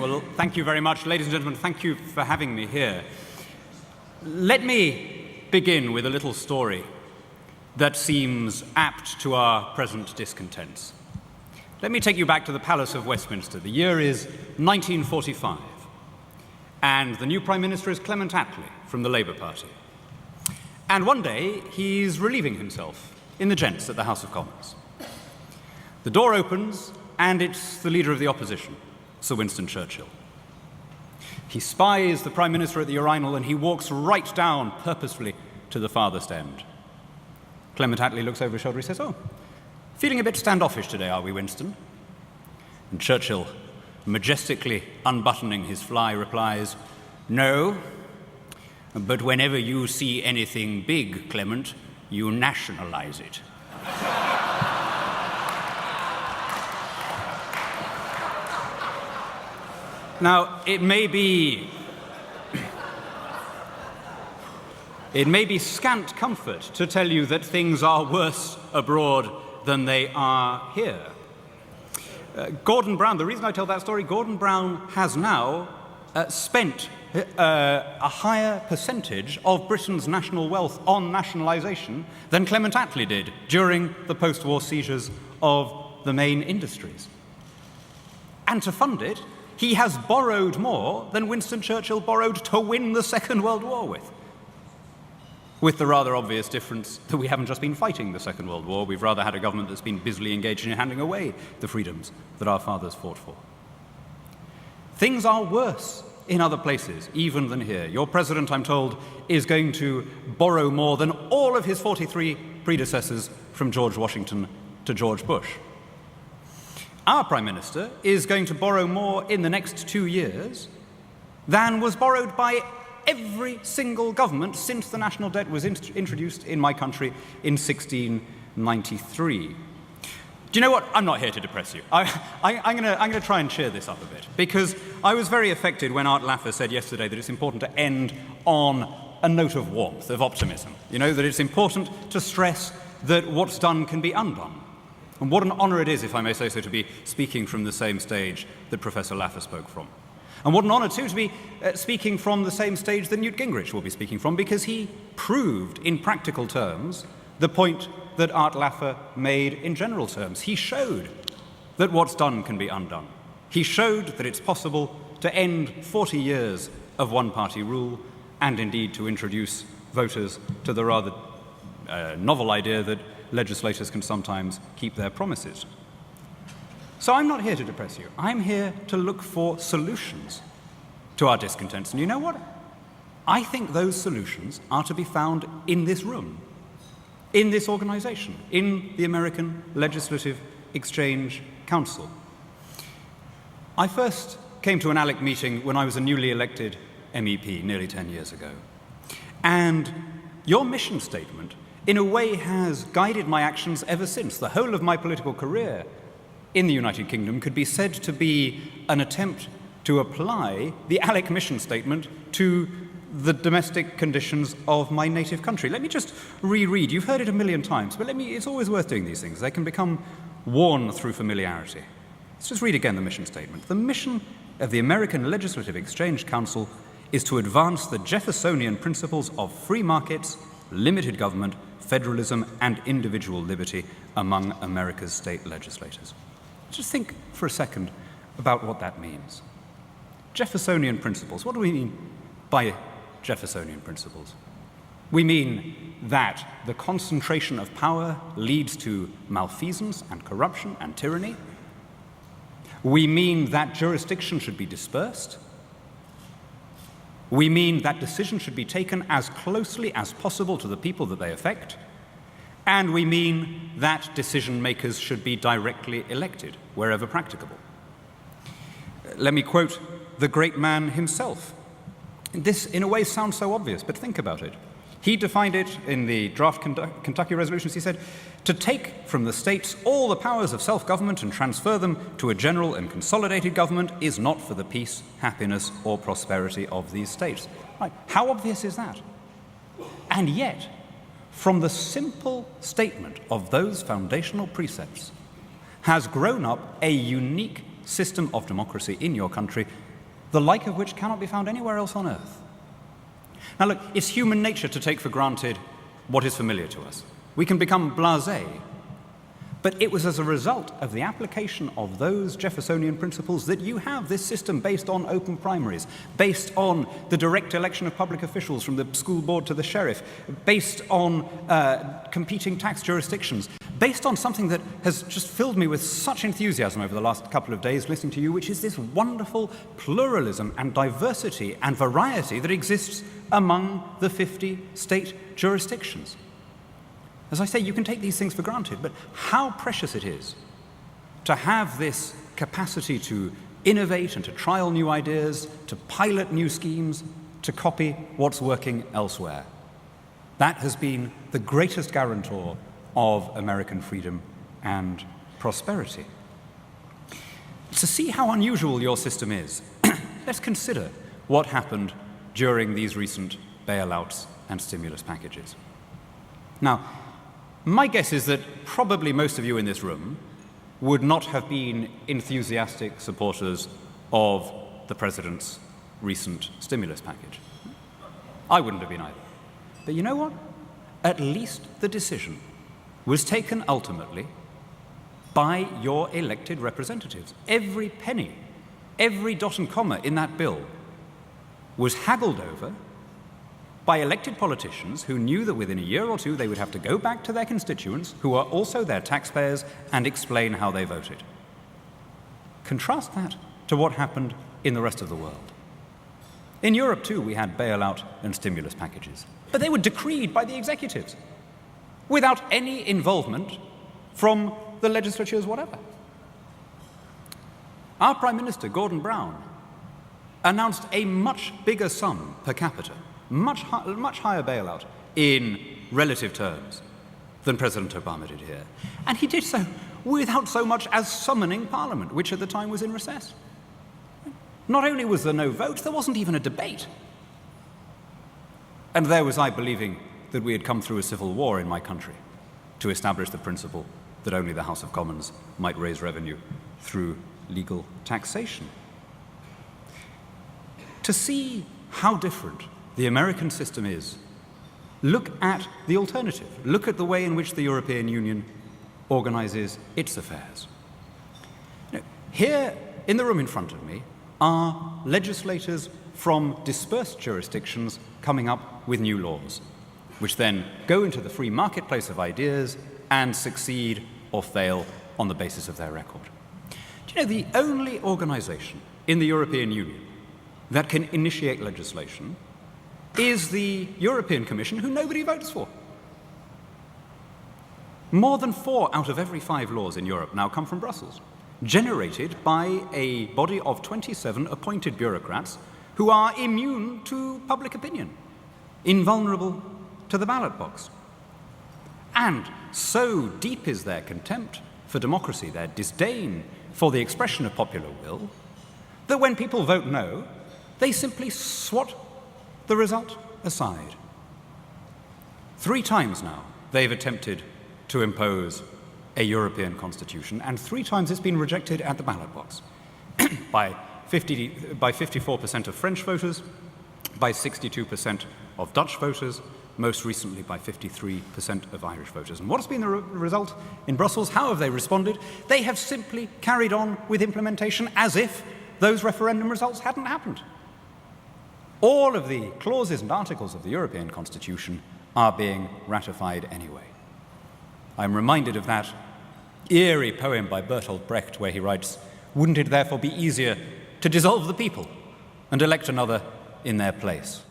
Well, thank you very much. Ladies and gentlemen, thank you for having me here. Let me begin with a little story that seems apt to our present discontents. Let me take you back to the Palace of Westminster. The year is 1945, and the new Prime Minister is Clement Attlee from the Labour Party. And one day, he's relieving himself in the gents at the House of Commons. The door opens, and it's the leader of the opposition, Sir Winston Churchill. He spies the Prime Minister at the urinal, and he walks right down purposefully to the farthest end. Clement Attlee looks over his shoulder. He says, "Oh, feeling a bit standoffish today, are we, Winston?" And Churchill, majestically unbuttoning his fly, replies, "No, but whenever you see anything big, Clement, you nationalize it." Now, it may be scant comfort to tell you that things are worse abroad than they are here. Gordon Brown, the reason I tell that story, Gordon Brown has now spent a higher percentage of Britain's national wealth on nationalisation than Clement Attlee did during the post-war seizures of the main industries. And to fund it, he has borrowed more than Winston Churchill borrowed to win the Second World War with the rather obvious difference that we haven't just been fighting the Second World War, we've rather had a government that's been busily engaged in handing away the freedoms that our fathers fought for. Things are worse in other places, even than here. Your president, I'm told, is going to borrow more than all of his 43 predecessors from George Washington to George Bush. Our Prime Minister is going to borrow more in the next 2 years than was borrowed by every single government since the national debt was introduced in my country in 1693. Do you know what? I'm not here to depress you. I'm going to try and cheer this up a bit, because I was very affected when Art Laffer said yesterday that it's important to end on a note of warmth, of optimism. You know, that it's important to stress that what's done can be undone. And what an honour it is, if I may say so, to be speaking from the same stage that Professor Laffer spoke from. And what an honour, too, to be speaking from the same stage that Newt Gingrich will be speaking from, because he proved in practical terms the point that Art Laffer made in general terms. He showed that what's done can be undone. He showed that it's possible to end 40 years of one-party rule and indeed to introduce voters to the rather novel idea that legislators can sometimes keep their promises. So I'm not here to depress you. I'm here to look for solutions to our discontents. And you know what? I think those solutions are to be found in this room, in this organization, in the American Legislative Exchange Council. I first came to an ALEC meeting when I was a newly elected MEP nearly 10 years ago. And your mission statement, in a way, has guided my actions ever since. The whole of my political career in the United Kingdom could be said to be an attempt to apply the ALEC mission statement to the domestic conditions of my native country. Let me just reread. You've heard it a million times, but it's always worth doing these things. They can become worn through familiarity. Let's just read again the mission statement. The mission of the American Legislative Exchange Council is to advance the Jeffersonian principles of free markets, limited government, federalism, and individual liberty among America's state legislators. Just think for a second about what that means. Jeffersonian principles. What do we mean by Jeffersonian principles? We mean that the concentration of power leads to malfeasance and corruption and tyranny. We mean that jurisdiction should be dispersed. We mean that decisions should be taken as closely as possible to the people that they affect. And we mean that decision makers should be directly elected, wherever practicable. Let me quote the great man himself. This, in a way, sounds so obvious, but think about it. He defined it in the draft Kentucky resolutions. He said, to take from the states all the powers of self-government and transfer them to a general and consolidated government is not for the peace, happiness, or prosperity of these states. Right. How obvious is that? And yet, from the simple statement of those foundational precepts has grown up a unique system of democracy in your country the like of which cannot be found anywhere else on earth. Now look, it's human nature to take for granted what is familiar to us. We can become blasé. But it was as a result of the application of those Jeffersonian principles that you have this system based on open primaries, based on the direct election of public officials from the school board to the sheriff, based on competing tax jurisdictions, based on something that has just filled me with such enthusiasm over the last couple of days listening to you, which is this wonderful pluralism and diversity and variety that exists among the 50 state jurisdictions. As I say, you can take these things for granted, but how precious it is to have this capacity to innovate and to trial new ideas, to pilot new schemes, to copy what's working elsewhere. That has been the greatest guarantor of American freedom and prosperity. To see how unusual your system is, let's consider what happened during these recent bailouts and stimulus packages. Now, my guess is that probably most of you in this room would not have been enthusiastic supporters of the president's recent stimulus package. I wouldn't have been either. But you know what? At least the decision was taken ultimately by your elected representatives. Every penny, every dot and comma in that bill was haggled over by elected politicians who knew that within a year or two they would have to go back to their constituents, who are also their taxpayers, and explain how they voted. Contrast that to what happened in the rest of the world. In Europe, too, we had bailout and stimulus packages, but they were decreed by the executives without any involvement from the legislatures, whatever. Our Prime Minister, Gordon Brown, announced a much bigger sum per capita, much higher bailout in relative terms than President Obama did here. And he did so without so much as summoning Parliament, which at the time was in recess. Not only was there no vote, there wasn't even a debate. And there was I believing that we had come through a civil war in my country to establish the principle that only the House of Commons might raise revenue through legal taxation. To see how different the American system is, look at the alternative. Look at the way in which the European Union organizes its affairs. Now, here in the room in front of me are legislators from dispersed jurisdictions coming up with new laws, which then go into the free marketplace of ideas and succeed or fail on the basis of their record. Do you know, the only organization in the European Union that can initiate legislation is the European Commission, who nobody votes for. More than 4 out of every 5 laws in Europe now come from Brussels, generated by a body of 27 appointed bureaucrats who are immune to public opinion, invulnerable to the ballot box. And so deep is their contempt for democracy, their disdain for the expression of popular will, that when people vote no, they simply swat the result aside. 3 times now they've attempted to impose a European constitution, and 3 times it's been rejected at the ballot box by 54% of French voters, by 62% of Dutch voters, most recently by 53% of Irish voters. And what has been the result in Brussels? How have they responded? They have simply carried on with implementation as if those referendum results hadn't happened. All of the clauses and articles of the European Constitution are being ratified anyway. I'm reminded of that eerie poem by Bertolt Brecht where he writes, "Wouldn't it therefore be easier to dissolve the people and elect another in their place?"